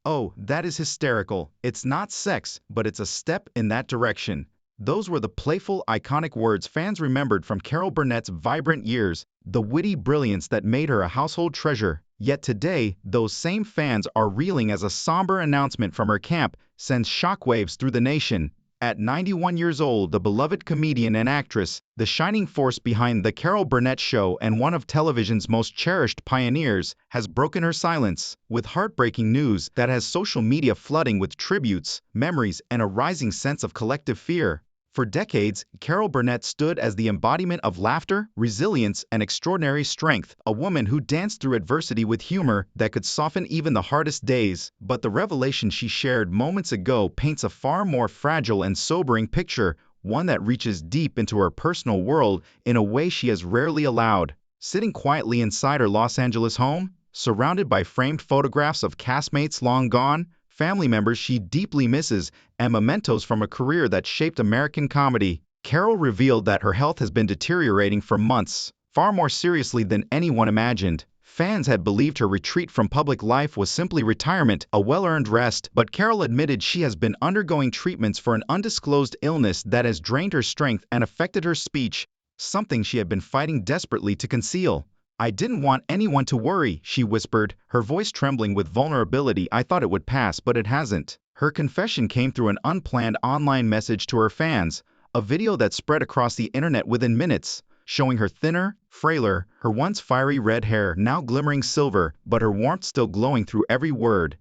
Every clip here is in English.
Oh, that is hysterical. It's not sex, but it's a step in that direction. Those were the playful, iconic words fans remembered from Carol Burnett's vibrant years, the witty brilliance that made her a household treasure. Yet today, those same fans are reeling as a somber announcement from her camp sends shockwaves through the nation. At 91 years old, the beloved comedian and actress, the shining force behind The Carol Burnett Show and one of television's most cherished pioneers, has broken her silence with heartbreaking news that has social media flooding with tributes, memories, and a rising sense of collective fear. For decades, Carol Burnett stood as the embodiment of laughter, resilience, and extraordinary strength, a woman who danced through adversity with humor that could soften even the hardest days. But the revelation she shared moments ago paints a far more fragile and sobering picture, one that reaches deep into her personal world in a way she has rarely allowed. Sitting quietly inside her Los Angeles home, surrounded by framed photographs of castmates long gone, family members she deeply misses, and mementos from a career that shaped American comedy, Carol revealed that her health has been deteriorating for months, far more seriously than anyone imagined. Fans had believed her retreat from public life was simply retirement, a well-earned rest, but Carol admitted she has been undergoing treatments for an undisclosed illness that has drained her strength and affected her speech, something she had been fighting desperately to conceal. "I didn't want anyone to worry," she whispered, her voice trembling with vulnerability. "I thought it would pass, but it hasn't." Her confession came through an unplanned online message to her fans, a video that spread across the internet within minutes, showing her thinner, frailer, her once fiery red hair now glimmering silver, but her warmth still glowing through every word.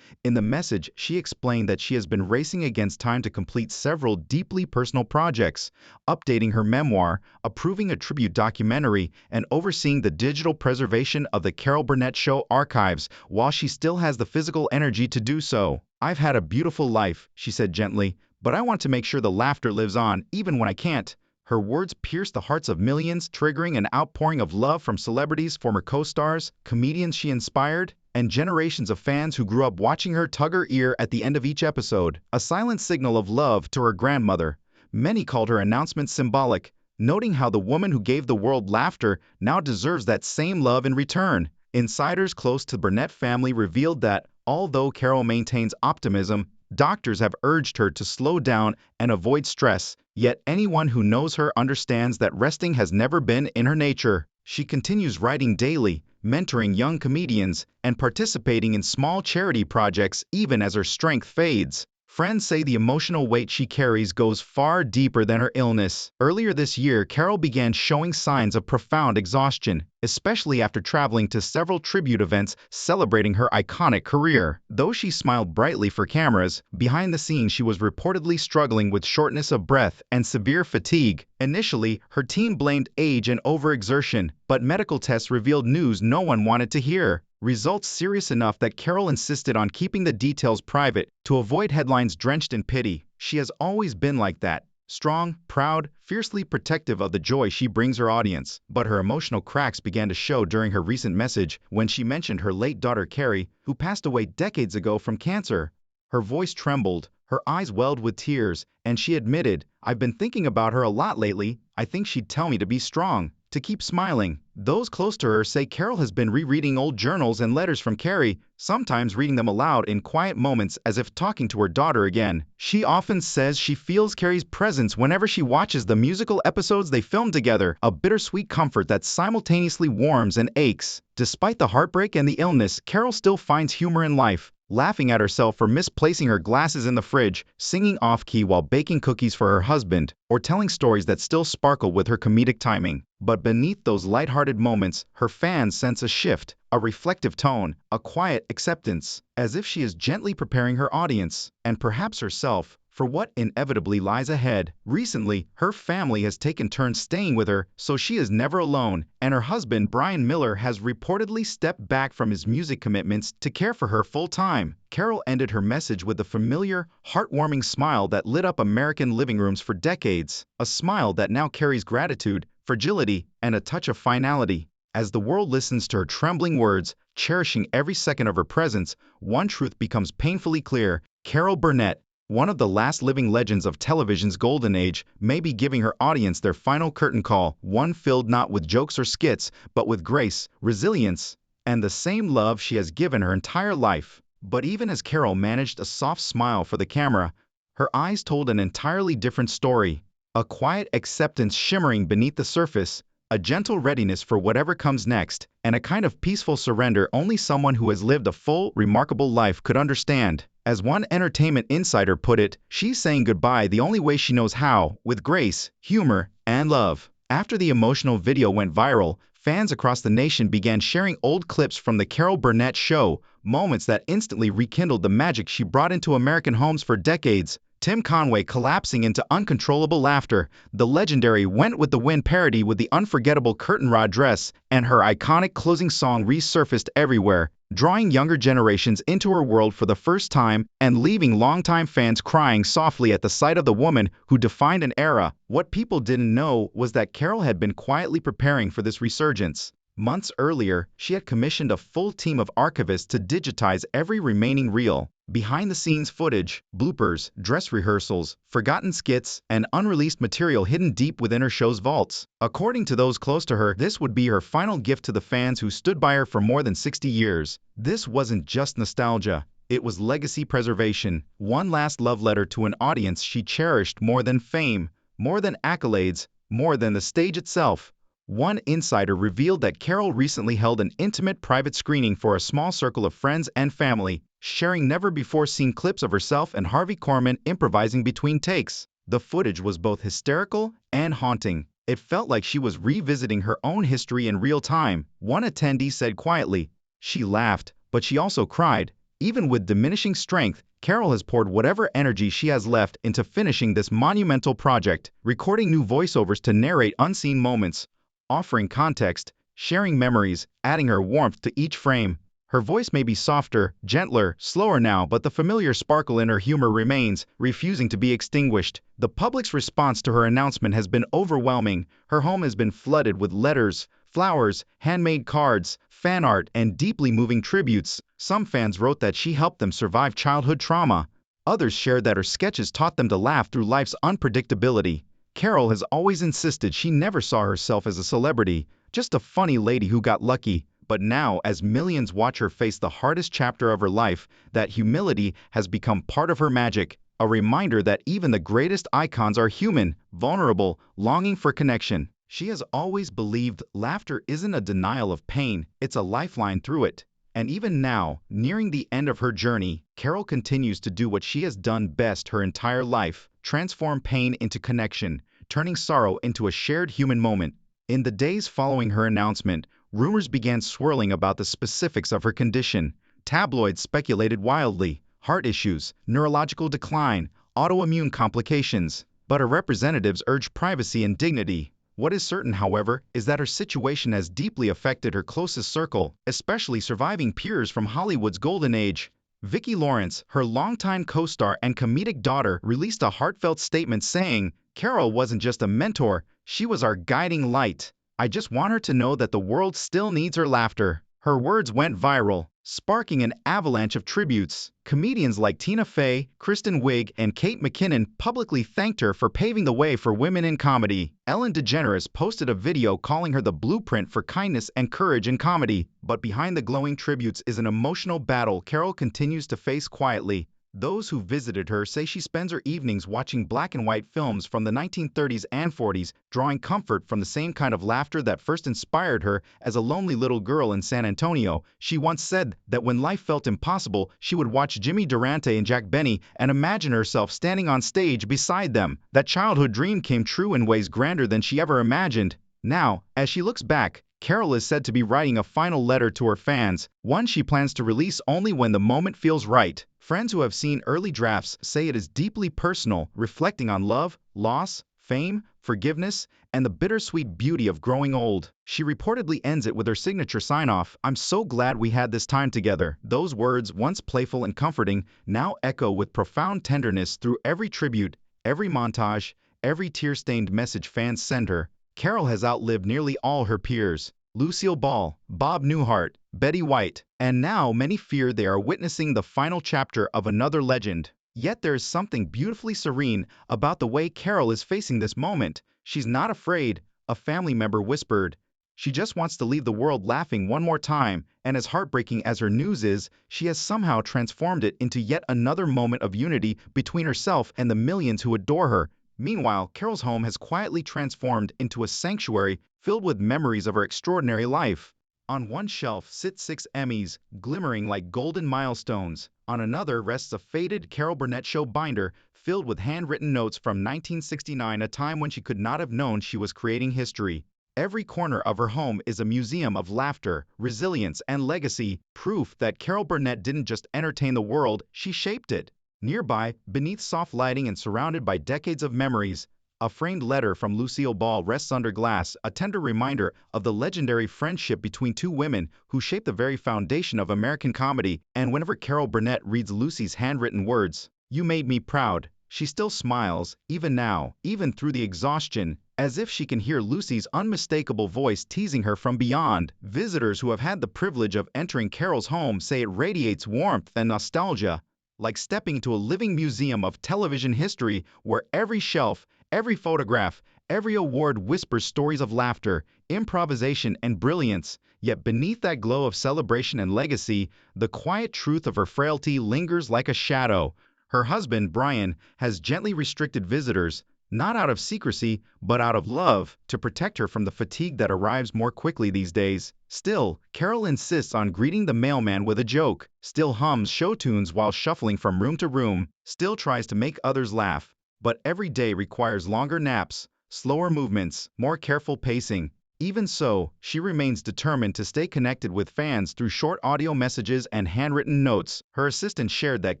In the message, she explained that she has been racing against time to complete several deeply personal projects, updating her memoir, approving a tribute documentary, and overseeing the digital preservation of the Carol Burnett Show archives while she still has the physical energy to do so. "I've had a beautiful life," she said gently, "but I want to make sure the laughter lives on, even when I can't." Her words pierced the hearts of millions, triggering an outpouring of love from celebrities, former co-stars, comedians she inspired, and generations of fans who grew up watching her tug her ear at the end of each episode. A silent signal of love to her grandmother. Many called her announcement symbolic, noting how the woman who gave the world laughter now deserves that same love in return. Insiders close to the Burnett family revealed that, although Carol maintains optimism, doctors have urged her to slow down and avoid stress, yet anyone who knows her understands that resting has never been in her nature. She continues writing daily, mentoring young comedians, and participating in small charity projects even as her strength fades. Friends say the emotional weight she carries goes far deeper than her illness. Earlier this year, Carol began showing signs of profound exhaustion, especially after traveling to several tribute events celebrating her iconic career. Though she smiled brightly for cameras, behind the scenes she was reportedly struggling with shortness of breath and severe fatigue. Initially, her team blamed age and overexertion, but medical tests revealed news no one wanted to hear. Results serious enough that Carol insisted on keeping the details private to avoid headlines drenched in pity. She has always been like that. Strong, proud, fiercely protective of the joy she brings her audience. But her emotional cracks began to show during her recent message when she mentioned her late daughter Carrie, who passed away decades ago from cancer. Her voice trembled, her eyes welled with tears, and she admitted, "I've been thinking about her a lot lately. I think she'd tell me to be strong, to keep smiling." Those close to her say Carol has been rereading old journals and letters from Carrie, sometimes reading them aloud in quiet moments as if talking to her daughter again. She often says she feels Carrie's presence whenever she watches the musical episodes they filmed together, a bittersweet comfort that simultaneously warms and aches. Despite the heartbreak and the illness, Carol still finds humor in life, laughing at herself for misplacing her glasses in the fridge, singing off-key while baking cookies for her husband, or telling stories that still sparkle with her comedic timing. But beneath those lighthearted moments, her fans sense a shift, a reflective tone, a quiet acceptance, as if she is gently preparing her audience, and perhaps herself, for what inevitably lies ahead. Recently, her family has taken turns staying with her, so she is never alone, and her husband Brian Miller has reportedly stepped back from his music commitments to care for her full-time. Carol ended her message with a familiar, heartwarming smile that lit up American living rooms for decades, a smile that now carries gratitude, fragility, and a touch of finality. As the world listens to her trembling words, cherishing every second of her presence, one truth becomes painfully clear: Carol Burnett, one of the last living legends of television's golden age, may be giving her audience their final curtain call, one filled not with jokes or skits, but with grace, resilience, and the same love she has given her entire life. But even as Carol managed a soft smile for the camera, her eyes told an entirely different story. A quiet acceptance shimmering beneath the surface, a gentle readiness for whatever comes next, and a kind of peaceful surrender only someone who has lived a full, remarkable life could understand. As one entertainment insider put it, she's saying goodbye the only way she knows how, with grace, humor, and love. After the emotional video went viral, fans across the nation began sharing old clips from the Carol Burnett show, moments that instantly rekindled the magic she brought into American homes for decades. Tim Conway collapsing into uncontrollable laughter, the legendary Went with the Wind parody with the unforgettable curtain rod dress, and her iconic closing song resurfaced everywhere, drawing younger generations into her world for the first time and leaving longtime fans crying softly at the sight of the woman who defined an era. What people didn't know was that Carol had been quietly preparing for this resurgence. Months earlier, she had commissioned a full team of archivists to digitize every remaining reel, behind-the-scenes footage, bloopers, dress rehearsals, forgotten skits, and unreleased material hidden deep within her show's vaults. According to those close to her, this would be her final gift to the fans who stood by her for more than 60 years. This wasn't just nostalgia. It was legacy preservation, one last love letter to an audience she cherished more than fame, more than accolades, more than the stage itself. One insider revealed that Carol recently held an intimate private screening for a small circle of friends and family, sharing never-before-seen clips of herself and Harvey Korman improvising between takes. The footage was both hysterical and haunting. It felt like she was revisiting her own history in real time. One attendee said quietly, "She laughed, but she also cried." Even with diminishing strength, Carol has poured whatever energy she has left into finishing this monumental project, recording new voiceovers to narrate unseen moments, offering context, sharing memories, adding her warmth to each frame. Her voice may be softer, gentler, slower now, but the familiar sparkle in her humor remains, refusing to be extinguished. The public's response to her announcement has been overwhelming. Her home has been flooded with letters, flowers, handmade cards, fan art, and deeply moving tributes. Some fans wrote that she helped them survive childhood trauma. Others shared that her sketches taught them to laugh through life's unpredictability. Carol has always insisted she never saw herself as a celebrity, just a funny lady who got lucky. But now, as millions watch her face the hardest chapter of her life, that humility has become part of her magic, a reminder that even the greatest icons are human, vulnerable, longing for connection. She has always believed laughter isn't a denial of pain, it's a lifeline through it. And even now, nearing the end of her journey, Carol continues to do what she has done best her entire life, transform pain into connection, turning sorrow into a shared human moment. In the days following her announcement, rumors began swirling about the specifics of her condition. Tabloids speculated wildly: heart issues, neurological decline, autoimmune complications. But her representatives urged privacy and dignity. What is certain, however, is that her situation has deeply affected her closest circle, especially surviving peers from Hollywood's golden age. Vicki Lawrence, her longtime co-star and comedic daughter, released a heartfelt statement saying, "Carol wasn't just a mentor, she was our guiding light. I just want her to know that the world still needs her laughter." Her words went viral, sparking an avalanche of tributes. Comedians like Tina Fey, Kristen Wiig, and Kate McKinnon publicly thanked her for paving the way for women in comedy. Ellen DeGeneres posted a video calling her the blueprint for kindness and courage in comedy. But behind the glowing tributes is an emotional battle Carol continues to face quietly. Those who visited her say she spends her evenings watching black and white films from the 1930s and 40s, drawing comfort from the same kind of laughter that first inspired her as a lonely little girl in San Antonio. She once said that when life felt impossible, she would watch Jimmy Durante and Jack Benny and imagine herself standing on stage beside them. That childhood dream came true in ways grander than she ever imagined. Now, as she looks back, Carol is said to be writing a final letter to her fans, one she plans to release only when the moment feels right. Friends who have seen early drafts say it is deeply personal, reflecting on love, loss, fame, forgiveness, and the bittersweet beauty of growing old. She reportedly ends it with her signature sign-off, "I'm so glad we had this time together." Those words, once playful and comforting, now echo with profound tenderness through every tribute, every montage, every tear-stained message fans send her. Carol has outlived nearly all her peers: Lucille Ball, Bob Newhart, Betty White, and now many fear they are witnessing the final chapter of another legend. Yet there is something beautifully serene about the way Carol is facing this moment. She's not afraid, a family member whispered. She just wants to leave the world laughing one more time, and as heartbreaking as her news is, she has somehow transformed it into yet another moment of unity between herself and the millions who adore her. Meanwhile, Carol's home has quietly transformed into a sanctuary filled with memories of her extraordinary life. On one shelf sit 6 Emmys, glimmering like golden milestones. On another rests a faded Carol Burnett Show binder filled with handwritten notes from 1969, a time when she could not have known she was creating history. Every corner of her home is a museum of laughter, resilience, and legacy, proof that Carol Burnett didn't just entertain the world, she shaped it. Nearby, beneath soft lighting and surrounded by decades of memories, a framed letter from Lucille Ball rests under glass, a tender reminder of the legendary friendship between two women who shaped the very foundation of American comedy. And whenever Carol Burnett reads Lucy's handwritten words, "You made me proud," she still smiles, even now, even through the exhaustion, as if she can hear Lucy's unmistakable voice teasing her from beyond. Visitors who have had the privilege of entering Carol's home say it radiates warmth and nostalgia, like stepping into a living museum of television history where every shelf, every photograph, every award whispers stories of laughter, improvisation, and brilliance. Yet beneath that glow of celebration and legacy, the quiet truth of her frailty lingers like a shadow. Her husband, Brian, has gently restricted visitors, not out of secrecy, but out of love, to protect her from the fatigue that arrives more quickly these days. Still, Carol insists on greeting the mailman with a joke, still hums show tunes while shuffling from room to room, still tries to make others laugh. But every day requires longer naps, slower movements, more careful pacing. Even so, she remains determined to stay connected with fans through short audio messages and handwritten notes. Her assistant shared that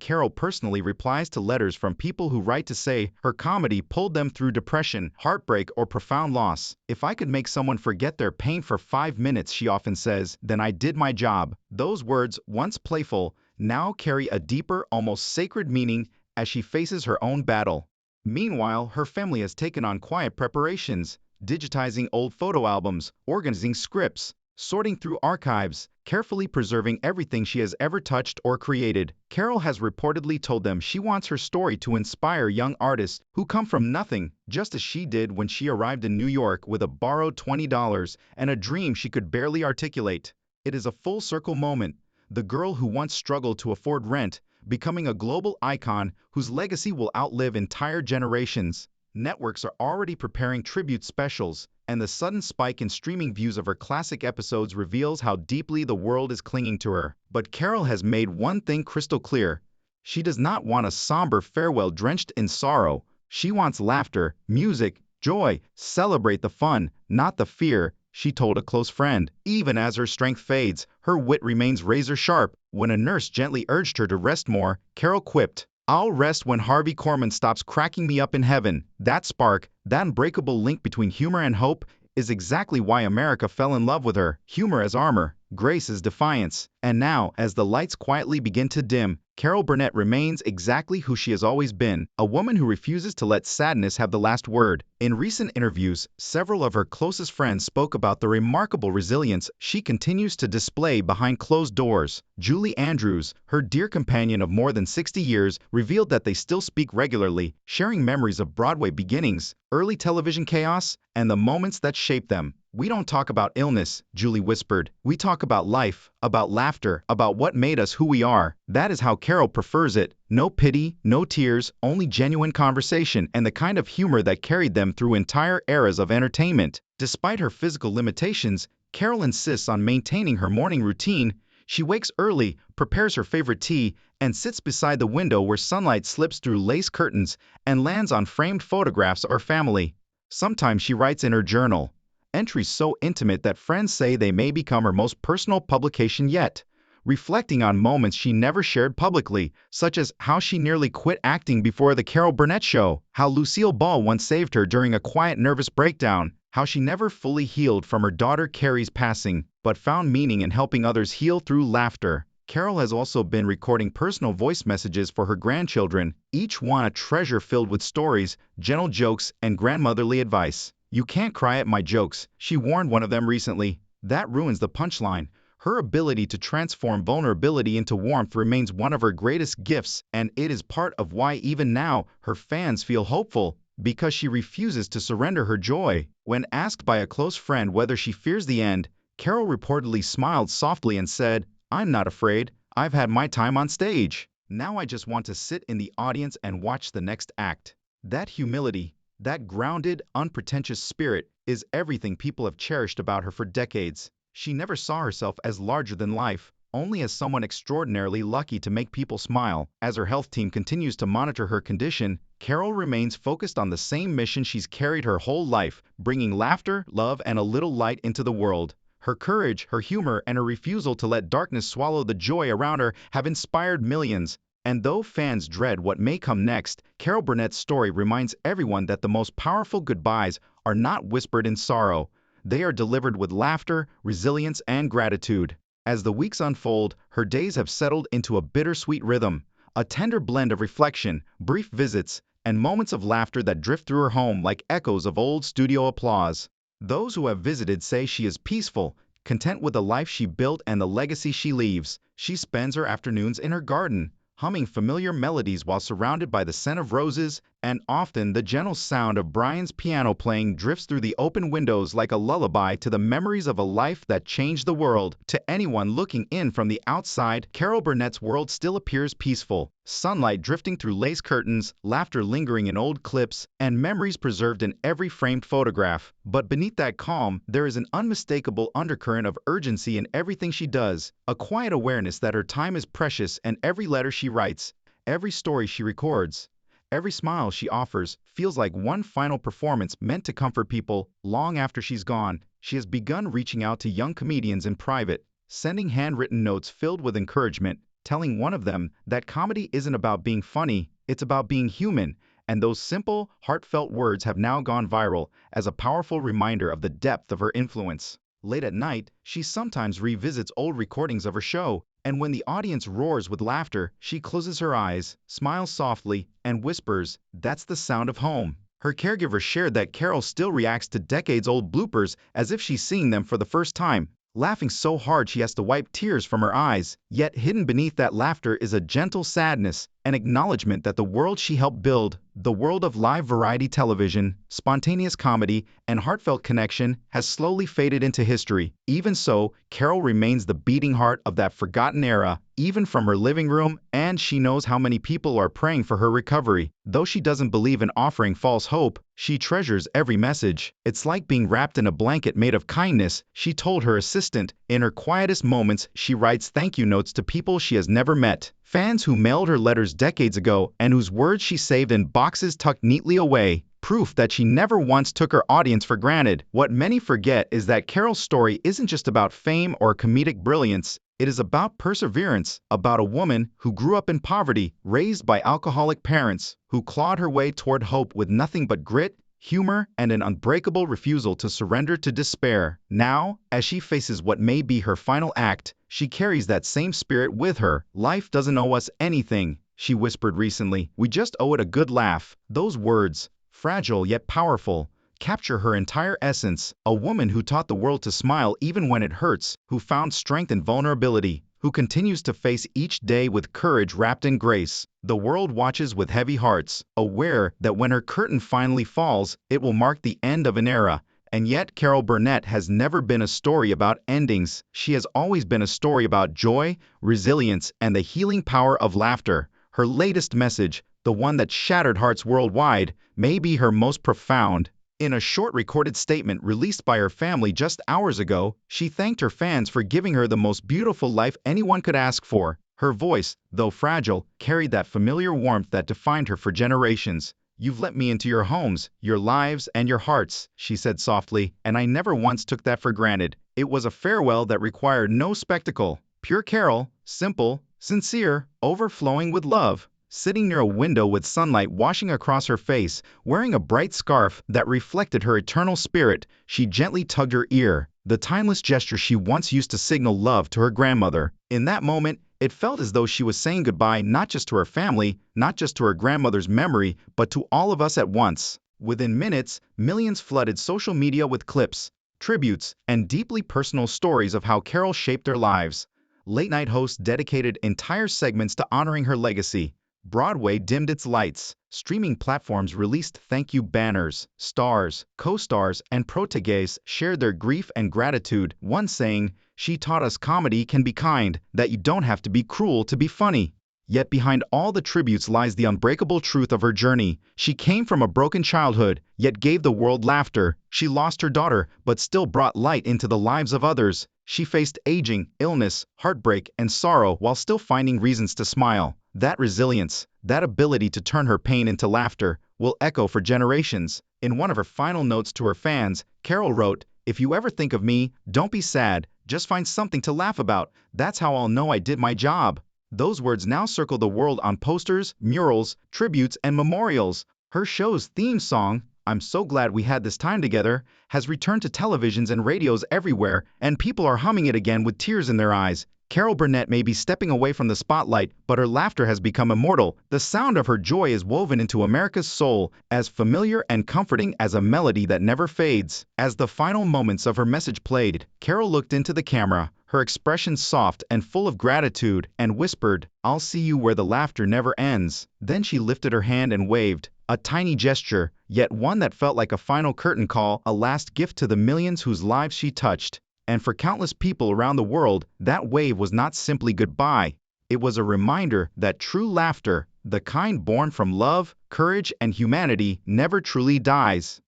Carol personally replies to letters from people who write to say her comedy pulled them through depression, heartbreak, or profound loss. "If I could make someone forget their pain for 5 minutes," she often says, "then I did my job." Those words, once playful, now carry a deeper, almost sacred meaning as she faces her own battle. Meanwhile, her family has taken on quiet preparations, digitizing old photo albums, organizing scripts, sorting through archives, carefully preserving everything she has ever touched or created. Carol has reportedly told them she wants her story to inspire young artists who come from nothing, just as she did when she arrived in New York with a borrowed $20 and a dream she could barely articulate. It is a full circle moment. The girl who once struggled to afford rent, becoming a global icon whose legacy will outlive entire generations. Networks are already preparing tribute specials, and the sudden spike in streaming views of her classic episodes reveals how deeply the world is clinging to her. But Carol has made one thing crystal clear. She does not want a somber farewell drenched in sorrow. She wants laughter, music, joy. Celebrate the fun, not the fear, she told a close friend. Even as her strength fades, her wit remains razor sharp. When a nurse gently urged her to rest more, Carol quipped, "I'll rest when Harvey Korman stops cracking me up in heaven." That spark, that unbreakable link between humor and hope, is exactly why America fell in love with her. Humor as armor, grace as defiance. And now, as the lights quietly begin to dim, Carol Burnett remains exactly who she has always been, a woman who refuses to let sadness have the last word. In recent interviews, several of her closest friends spoke about the remarkable resilience she continues to display behind closed doors. Julie Andrews, her dear companion of more than 60 years, revealed that they still speak regularly, sharing memories of Broadway beginnings, early television chaos, and the moments that shaped them. "We don't talk about illness," Julie whispered. "We talk about life, about laughter, about what made us who we are." That is how Carol prefers it. No pity, no tears, only genuine conversation and the kind of humor that carried them through entire eras of entertainment. Despite her physical limitations, Carol insists on maintaining her morning routine. She wakes early, prepares her favorite tea, and sits beside the window where sunlight slips through lace curtains and lands on framed photographs of her family. Sometimes she writes in her journal, entries so intimate that friends say they may become her most personal publication yet, reflecting on moments she never shared publicly, such as how she nearly quit acting before The Carol Burnett Show, how Lucille Ball once saved her during a quiet nervous breakdown, how she never fully healed from her daughter Carrie's passing, but found meaning in helping others heal through laughter. Carol has also been recording personal voice messages for her grandchildren, each one a treasure filled with stories, gentle jokes, and grandmotherly advice. "You can't cry at my jokes," she warned one of them recently. "That ruins the punchline." Her ability to transform vulnerability into warmth remains one of her greatest gifts, and it is part of why even now her fans feel hopeful. Because she refuses to surrender her joy. When asked by a close friend whether she fears the end, Carol reportedly smiled softly and said, "I'm not afraid. I've had my time on stage. Now I just want to sit in the audience and watch the next act." That humility, that grounded, unpretentious spirit, is everything people have cherished about her for decades. She never saw herself as larger than life, only as someone extraordinarily lucky to make people smile. As her health team continues to monitor her condition, Carol remains focused on the same mission she's carried her whole life, bringing laughter, love, and a little light into the world. Her courage, her humor, and her refusal to let darkness swallow the joy around her have inspired millions. And though fans dread what may come next, Carol Burnett's story reminds everyone that the most powerful goodbyes are not whispered in sorrow. They are delivered with laughter, resilience, and gratitude. As the weeks unfold, her days have settled into a bittersweet rhythm, a tender blend of reflection, brief visits, and moments of laughter that drift through her home like echoes of old studio applause. Those who have visited say she is peaceful, content with the life she built and the legacy she leaves. She spends her afternoons in her garden, humming familiar melodies while surrounded by the scent of roses, and often the gentle sound of Brian's piano playing drifts through the open windows like a lullaby to the memories of a life that changed the world. To anyone looking in from the outside, Carol Burnett's world still appears peaceful. Sunlight drifting through lace curtains, laughter lingering in old clips, and memories preserved in every framed photograph. But beneath that calm, there is an unmistakable undercurrent of urgency in everything she does, a quiet awareness that her time is precious and every letter she writes, every story she records, every smile she offers feels like one final performance meant to comfort people long after she's gone. She has begun reaching out to young comedians in private, sending handwritten notes filled with encouragement, telling one of them that comedy isn't about being funny, it's about being human, and those simple, heartfelt words have now gone viral as a powerful reminder of the depth of her influence. Late at night, she sometimes revisits old recordings of her show, and when the audience roars with laughter, she closes her eyes, smiles softly, and whispers, "That's the sound of home." Her caregiver shared that Carol still reacts to decades-old bloopers as if she's seeing them for the first time, laughing so hard she has to wipe tears from her eyes. Yet hidden beneath that laughter is a gentle sadness, an acknowledgement that the world she helped build, the world of live variety television, spontaneous comedy, and heartfelt connection, has slowly faded into history. Even so, Carol remains the beating heart of that forgotten era, even from her living room, and she knows how many people are praying for her recovery. Though she doesn't believe in offering false hope, she treasures every message. "It's like being wrapped in a blanket made of kindness," she told her assistant. In her quietest moments, she writes thank you notes to people she has never met, fans who mailed her letters decades ago and whose words she saved in boxes tucked neatly away. Proof that she never once took her audience for granted. What many forget is that Carol's story isn't just about fame or comedic brilliance. It is about perseverance, about a woman who grew up in poverty, raised by alcoholic parents, who clawed her way toward hope with nothing but grit, humor, and an unbreakable refusal to surrender to despair. Now, as she faces what may be her final act, she carries that same spirit with her. "Life doesn't owe us anything," she whispered recently. "We just owe it a good laugh." Those words, fragile yet powerful, capture her entire essence. A woman who taught the world to smile even when it hurts, who found strength in vulnerability, who continues to face each day with courage wrapped in grace. The world watches with heavy hearts, aware that when her curtain finally falls, it will mark the end of an era. And yet, Carol Burnett has never been a story about endings. She has always been a story about joy, resilience, and the healing power of laughter. Her latest message, the one that shattered hearts worldwide, may be her most profound. In a short recorded statement released by her family just hours ago, she thanked her fans for giving her the most beautiful life anyone could ask for. Her voice, though fragile, carried that familiar warmth that defined her for generations. "You've let me into your homes, your lives, and your hearts," she said softly, "and I never once took that for granted." It was a farewell that required no spectacle. Pure Carol, simple, sincere, overflowing with love. Sitting near a window with sunlight washing across her face, wearing a bright scarf that reflected her eternal spirit, she gently tugged her ear, the timeless gesture she once used to signal love to her grandmother. In that moment, it felt as though she was saying goodbye not just to her family, not just to her grandmother's memory, but to all of us at once. Within minutes, millions flooded social media with clips, tributes, and deeply personal stories of how Carol shaped their lives. Late-night hosts dedicated entire segments to honoring her legacy. Broadway dimmed its lights. Streaming platforms released thank you banners. Stars, co-stars, and proteges shared their grief and gratitude, one saying, "She taught us comedy can be kind, that you don't have to be cruel to be funny." Yet behind all the tributes lies the unbreakable truth of her journey. She came from a broken childhood, yet gave the world laughter. She lost her daughter, but still brought light into the lives of others. She faced aging, illness, heartbreak, and sorrow while still finding reasons to smile. That resilience, that ability to turn her pain into laughter, will echo for generations. In one of her final notes to her fans, Carol wrote, "If you ever think of me, don't be sad, just find something to laugh about. That's how I'll know I did my job." Those words now circle the world on posters, murals, tributes, and memorials. Her show's theme song, "I'm So Glad We Had This Time Together," has returned to televisions and radios everywhere, and people are humming it again with tears in their eyes. Carol Burnett may be stepping away from the spotlight, but her laughter has become immortal. The sound of her joy is woven into America's soul, as familiar and comforting as a melody that never fades. As the final moments of her message played, Carol looked into the camera, her expression soft and full of gratitude, and whispered, "I'll see you where the laughter never ends." Then she lifted her hand and waved, a tiny gesture, yet one that felt like a final curtain call, a last gift to the millions whose lives she touched. And for countless people around the world, that wave was not simply goodbye. It was a reminder that true laughter, the kind born from love, courage, and humanity, never truly dies.